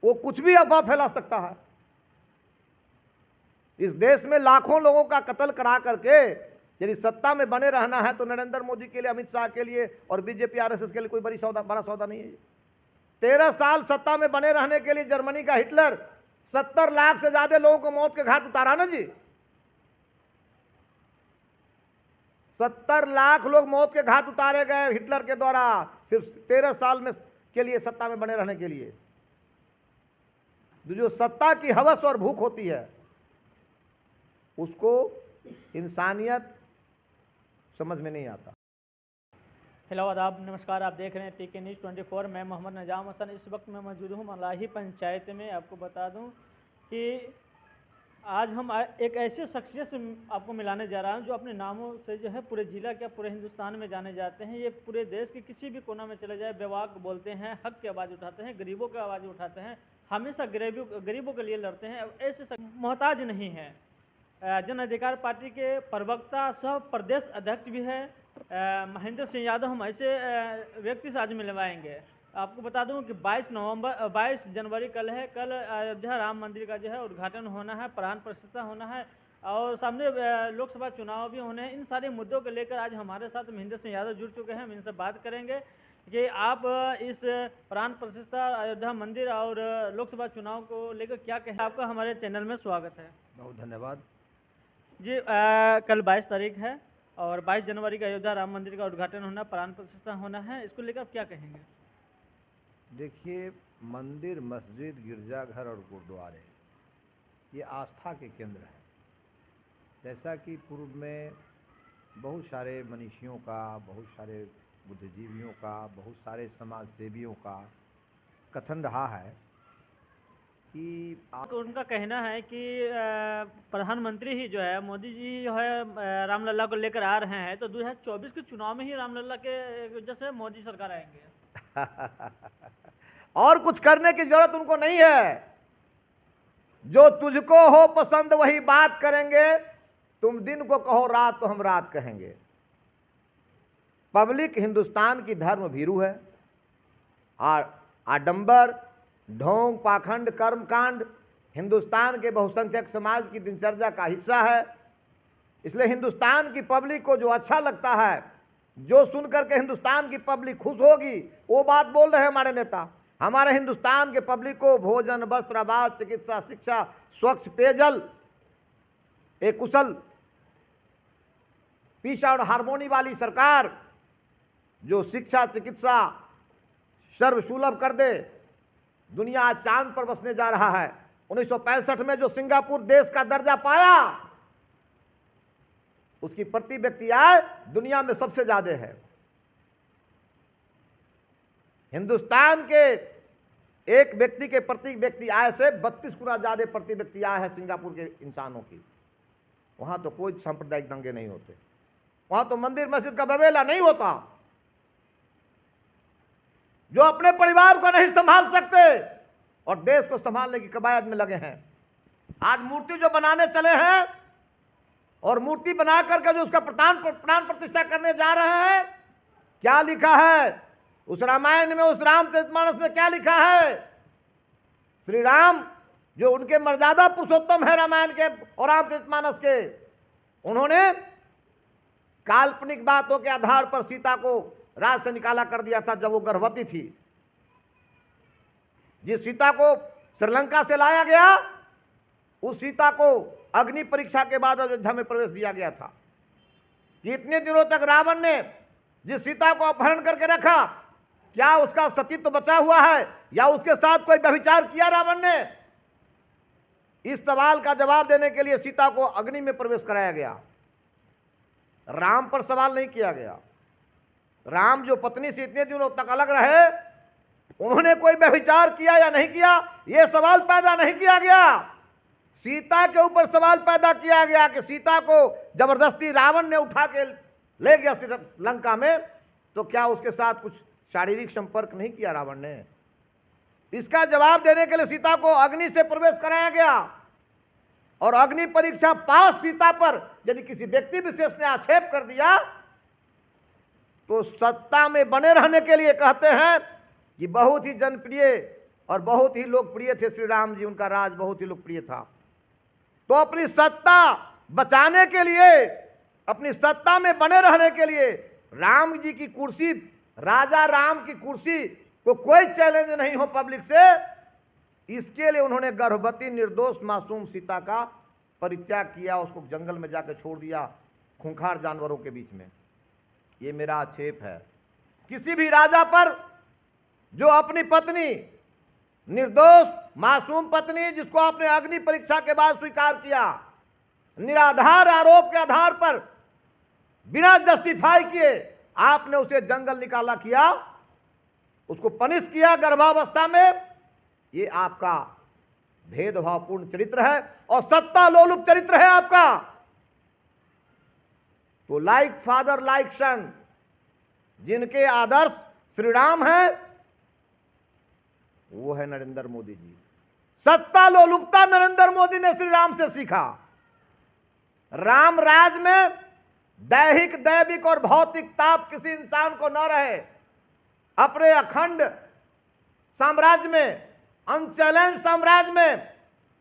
वो कुछ भी अफवाह फैला सकता है। इस देश में लाखों लोगों का कत्ल करा करके यदि सत्ता में बने रहना है तो नरेंद्र मोदी के लिए, अमित शाह के लिए और बीजेपी आरएसएस के लिए कोई बड़ा सौदा नहीं है। 13 साल सत्ता में बने रहने के लिए जर्मनी का हिटलर 70 लाख से ज्यादा लोगों को मौत के घाट उतारा ना जी। 70 लाख लोग मौत के घाट उतारे गए हिटलर के द्वारा, सिर्फ 13 साल में के लिए सत्ता में बने रहने के लिए। जो सत्ता की हवस और भूख होती है उसको इंसानियत समझ में नहीं आता। हेलो आदाब नमस्कार, आप देख रहे हैं टीके न्यूज़ 24। मैं मोहम्मद नजाम हसन इस वक्त मैं मौजूद हूँ मलाही पंचायत में। आपको बता दूं कि आज हम एक ऐसे शख्सियत से आपको मिलाने जा रहा हूँ जो अपने नामों से जो है पूरे जिला क्या पूरे हिंदुस्तान में जाने जाते हैं। ये पूरे देश के किसी भी कोना में चले जाए बेवाक बोलते हैं, हक की आवाज़ उठाते हैं, गरीबों की आवाज़ उठाते हैं, हमेशा गरीबों के लिए लड़ते हैं। ऐसे मोहताज नहीं है। जन अधिकार पार्टी के प्रवक्ता सह प्रदेश अध्यक्ष भी है महेंद्र सिंह यादव। हम ऐसे व्यक्ति से आज मिलवाएंगे। आपको बता दूं कि 22 जनवरी कल है। कल अयोध्या राम मंदिर का जो है उद्घाटन होना है, प्राण प्रतिष्ठा होना है और सामने लोकसभा चुनाव भी होने हैं। इन सारे मुद्दों को लेकर आज हमारे साथ महेंद्र सिंह यादव जुड़ चुके हैं। हम इनसे बात करेंगे कि आप इस प्राण प्रतिष्ठा, अयोध्या मंदिर और लोकसभा चुनाव को लेकर क्या कहें। आपका हमारे चैनल में स्वागत है। बहुत धन्यवाद जी। कल 22 तारीख है और 22 जनवरी का अयोध्या राम मंदिर का उद्घाटन होना, प्राण प्रतिष्ठा होना है। इसको लेकर आप क्या कहेंगे? देखिए, मंदिर, मस्जिद, गिरजाघर और गुरुद्वारे ये आस्था के केंद्र हैं। जैसा कि पूर्व में बहुत सारे मनीषियों का, बहुत सारे बुद्धिजीवियों का, बहुत सारे समाज सेवियों का कथन रहा है कि तो उनका कहना है कि प्रधानमंत्री ही जो है मोदी जी जो है रामलला को लेकर आ रहे हैं, तो 2024 के चुनाव में ही रामलला के वजह से मोदी सरकार आएंगे। और कुछ करने की जरूरत उनको नहीं है। जो तुझको हो पसंद वही बात करेंगे, तुम दिन को कहो रात तो हम रात कहेंगे। पब्लिक हिंदुस्तान की धर्म भीरू है और आडंबर, ढोंग, पाखंड, कर्मकांड हिंदुस्तान के बहुसंख्यक समाज की दिनचर्या का हिस्सा है। इसलिए हिंदुस्तान की पब्लिक को जो अच्छा लगता है, जो सुनकर के हिंदुस्तान की पब्लिक खुश होगी, वो बात बोल रहे हैं हमारे नेता। हमारे हिंदुस्तान के पब्लिक को भोजन, वस्त्र, आवास, चिकित्सा, शिक्षा, स्वच्छ पेयजल, एक कुशल पीस और हारमोनी वाली सरकार जो शिक्षा, चिकित्सा सर्वसुलभ कर दे। दुनिया आज चांद पर बसने जा रहा है। 1965 में जो सिंगापुर देश का दर्जा पाया, उसकी प्रति व्यक्ति आय दुनिया में सबसे ज्यादा है। हिंदुस्तान के एक व्यक्ति के प्रति व्यक्ति आय से 32 गुना ज्यादा प्रति व्यक्ति आय है सिंगापुर के इंसानों की। वहां तो कोई सांप्रदायिक दंगे नहीं होते, वहां तो मंदिर मस्जिद का बवेला नहीं होता। जो अपने परिवार को नहीं संभाल सकते और देश को संभालने की कवायद में लगे हैं। आज मूर्ति जो बनाने चले हैं और मूर्ति बना करके जो उसका प्राण प्रतिष्ठा करने जा रहे हैं, क्या लिखा है उस रामायण में, उस रामचरितमानस में क्या लिखा है? श्री राम जो उनके मर्यादा पुरुषोत्तम है रामायण के और रामचरितमानस के, उन्होंने काल्पनिक बातों के आधार पर सीता को राज से निकाला कर दिया था जब वो गर्भवती थी। जिस सीता को श्रीलंका से लाया गया, उस सीता को अग्नि परीक्षा के बाद अयोध्या में प्रवेश दिया गया था। इतने दिनों तक रावण ने जिस सीता को अपहरण करके रखा, क्या उसका सतीत्व बचा हुआ है या उसके साथ कोई व्यभिचार किया रावण ने? इस सवाल का जवाब देने के लिए सीता को अग्नि में प्रवेश कराया गया। राम पर सवाल नहीं किया गया। राम जो पत्नी से इतने दिनों तक अलग रहे, उन्होंने कोई व्यभिचार किया या नहीं किया, यह सवाल पैदा नहीं किया गया। सीता के ऊपर सवाल पैदा किया गया कि सीता को जबरदस्ती रावण ने उठा के ले गया लंका में, तो क्या उसके साथ कुछ शारीरिक संपर्क नहीं किया रावण ने? इसका जवाब देने के लिए सीता को अग्नि से प्रवेश कराया गया और अग्नि परीक्षा पास सीता पर यदि किसी व्यक्ति विशेष ने आक्षेप कर दिया तो सत्ता में बने रहने के लिए कहते हैं कि बहुत ही जनप्रिय और बहुत ही लोकप्रिय थे श्री राम जी, उनका राज बहुत ही लोकप्रिय था। तो अपनी सत्ता बचाने के लिए, अपनी सत्ता में बने रहने के लिए राम जी की कुर्सी, राजा राम की कुर्सी को कोई चैलेंज नहीं हो पब्लिक से, इसके लिए उन्होंने गर्भवती निर्दोष मासूम सीता का परित्याग किया, उसको जंगल में जाकर छोड़ दिया खूंखार जानवरों के बीच में। ये मेरा आक्षेप है। किसी भी राजा पर जो अपनी पत्नी, निर्दोष मासूम पत्नी जिसको आपने अग्नि परीक्षा के बाद स्वीकार किया, निराधार आरोप के आधार पर बिना जस्टिफाई किए आपने उसे जंगल निकाला किया, उसको पनिश किया गर्भावस्था में, ये आपका भेदभावपूर्ण चरित्र है और सत्ता लोलुप चरित्र है आपका। तो लाइक फादर लाइक सन, जिनके आदर्श श्री राम है, वो है नरेंद्र मोदी जी। सत्ता लोलुपता नरेंद्र मोदी ने श्री राम से सीखा। राम राज में दैहिक, दैविक और भौतिक ताप किसी इंसान को न रहे। अपने अखंड साम्राज्य में, अनचैलेंज साम्राज्य में,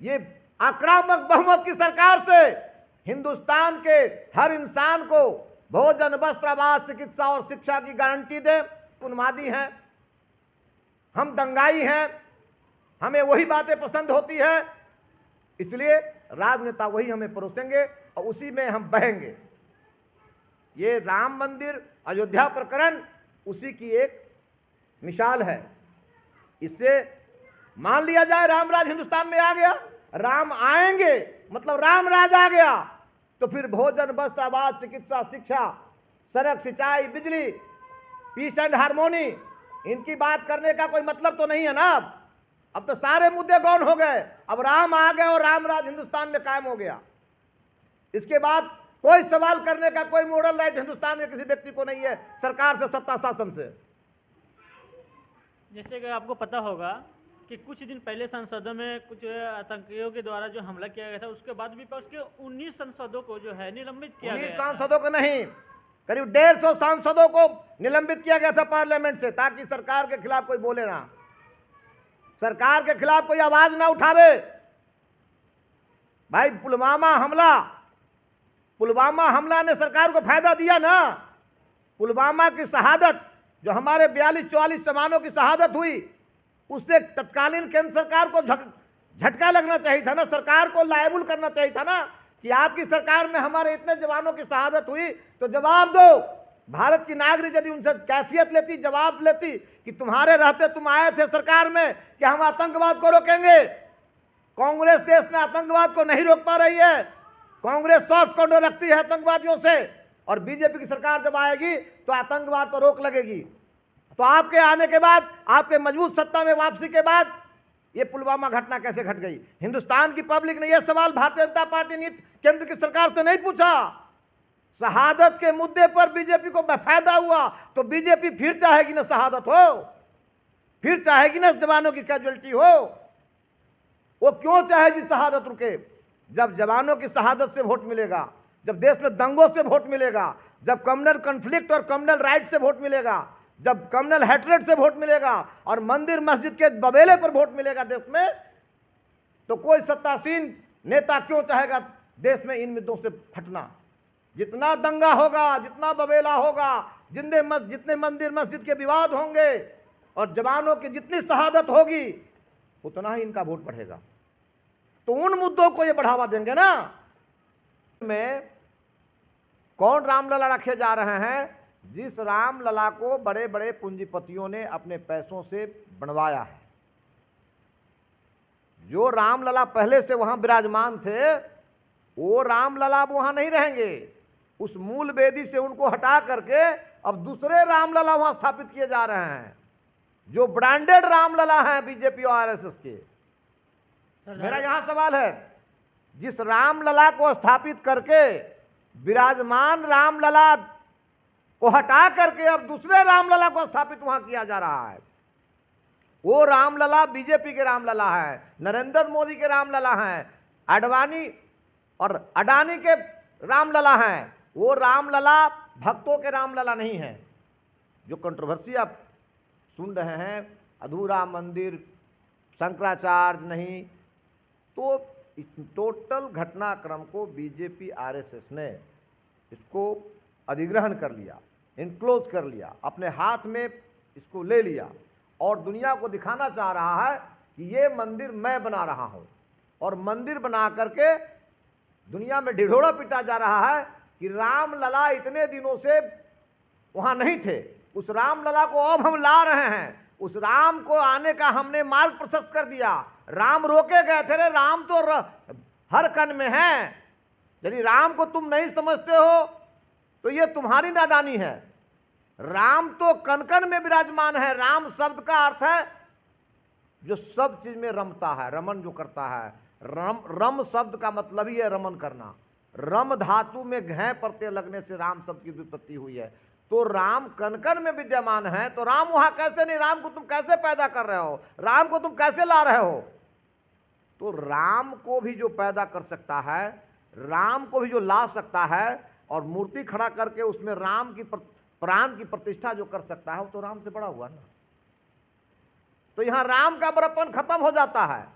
ये आक्रामक बहुमत की सरकार से हिंदुस्तान के हर इंसान को भोजन, वस्त्र, आवास, चिकित्सा और शिक्षा की गारंटी दे। उन्मादी हैं, हम दंगाई हैं, हमें वही बातें पसंद होती है, इसलिए राजनेता वही हमें परोसेंगे और उसी में हम बहेंगे। ये राम मंदिर, अयोध्या प्रकरण उसी की एक मिसाल है। इससे मान लिया जाए राम राज हिंदुस्तान में आ गया, राम आएंगे मतलब राम राज आ गया, तो फिर भोजन, वस्त्र, आवास, चिकित्सा, शिक्षा, सड़क, सिंचाई, बिजली, पीस एंड हार्मोनी, इनकी बात करने का कोई मतलब तो नहीं है ना। अब तो सारे मुद्दे गौण हो गए, अब राम आ गए और राम राज हिंदुस्तान में कायम हो गया। इसके बाद कोई सवाल करने का कोई मोरल राइट हिंदुस्तान में किसी व्यक्ति को नहीं है, सरकार से, सत्ता शासन से। जैसे कि आपको पता होगा कि कुछ दिन पहले संसदों में कुछ आतंकियों के द्वारा जो हमला किया गया था, उसके बाद विपक्ष के 19 सांसदों को जो है निलंबित किया गया। 19 सांसदों को नहीं, करीब 150 सांसदों को निलंबित किया गया था पार्लियामेंट से, ताकि सरकार के खिलाफ कोई बोले ना, सरकार के खिलाफ कोई आवाज ना उठावे। भाई पुलवामा हमला ने सरकार को फायदा दिया ना। पुलवामा की शहादत, जो हमारे 42-44 जवानों की शहादत हुई, उससे तत्कालीन केंद्र सरकार को झटका लगना चाहिए था ना, सरकार को लायबल करना चाहिए था ना कि आपकी सरकार में हमारे इतने जवानों की शहादत हुई, तो जवाब दो। भारत की नागरिक यदि उनसे कैफियत लेती, जवाब लेती कि तुम्हारे रहते तुम आए थे सरकार में कि हम आतंकवाद को रोकेंगे। कांग्रेस देश में आतंकवाद को नहीं रोक पा रही है, कांग्रेस सॉफ्ट कॉर्नर रखती है आतंकवादियों से, और बीजेपी की सरकार जब आएगी तो आतंकवाद पर रोक लगेगी। तो आपके आने के बाद, आपके मजबूत सत्ता में वापसी के बाद ये पुलवामा घटना कैसे घट गई? हिंदुस्तान की पब्लिक ने यह सवाल भारतीय जनता पार्टी ने केंद्र की सरकार से नहीं पूछा। शहादत के मुद्दे पर बीजेपी को फायदा हुआ तो बीजेपी फिर चाहेगी ना शहादत हो, फिर चाहेगी ना जवानों की कैजुअलिटी हो। वो क्यों चाहेगी शहादत रुके? जब जवानों की शहादत से वोट मिलेगा, जब देश में दंगों से वोट मिलेगा, जब कम्युनल कॉन्फ्लिक्ट और कम्युनल राइट से वोट मिलेगा, जब कम्युनल हेट्रेड से वोट मिलेगा और मंदिर मस्जिद के बबेले पर वोट मिलेगा देश में, तो कोई सत्तासीन नेता क्यों चाहेगा देश में इन मुद्दों से फटना? जितना दंगा होगा, जितना बबेला होगा, जितने मंदिर मस्जिद के विवाद होंगे और जवानों की जितनी शहादत होगी, उतना ही इनका वोट बढ़ेगा। तो उन मुद्दों को ये बढ़ावा देंगे ना। में कौन रामलला रखे जा रहे हैं? जिस रामलला को बड़े बड़े पूंजीपतियों ने अपने पैसों से बनवाया है। जो रामलला पहले से वहां विराजमान थे, वो रामलला अब वहां नहीं रहेंगे। उस मूल वेदी से उनको हटा करके अब दूसरे रामलला वहां स्थापित किए जा रहे हैं, जो ब्रांडेड रामलला हैं बीजेपी और आरएसएस के। मेरा यहां सवाल है, जिस रामलला को स्थापित करके विराजमान रामलला को हटा करके अब दूसरे रामलला को स्थापित वहां किया जा रहा है, वो रामलला बीजेपी के रामलला है, नरेंद्र मोदी के रामलला हैं, आडवाणी और अडानी के रामलला हैं। वो रामलला भक्तों के रामलला नहीं है। जो कंट्रोवर्सी आप सुन रहे हैं, अधूरा मंदिर, शंकराचार्य नहीं। तो इस टोटल घटनाक्रम को बीजेपी आरएसएस ने इसको अधिग्रहण कर लिया, इनक्लोज कर लिया, अपने हाथ में इसको ले लिया और दुनिया को दिखाना चाह रहा है कि ये मंदिर मैं बना रहा हूं। और मंदिर बना करके दुनिया में ढिढोरा पीटा जा रहा है कि राम लला इतने दिनों से वहां नहीं थे, उस राम लला को अब हम ला रहे हैं, उस राम को आने का हमने मार्ग प्रशस्त कर दिया। राम रोके गए थे रे, राम तो हर कण में है। यदि राम को तुम नहीं समझते हो तो ये तुम्हारी नादानी है। राम तो कण कण में विराजमान है। राम शब्द का अर्थ है जो सब चीज में रमता है, रमन जो करता है। रम शब्द का मतलब ही है रमन करना। रम धातु में घै प्रत्यय लगने से राम शब्द की व्युत्पत्ति हुई है। तो राम कण कण में विद्यमान है, तो राम वहां कैसे नहीं? राम को तुम कैसे पैदा कर रहे हो? राम को तुम कैसे ला रहे हो? तो राम को भी जो पैदा कर सकता है, राम को भी जो ला सकता है और मूर्ति खड़ा करके उसमें राम की प्राण की प्रतिष्ठा जो कर सकता है, वो तो राम से बड़ा हुआ ना। तो यहां राम का बड़प्पन खत्म हो जाता है।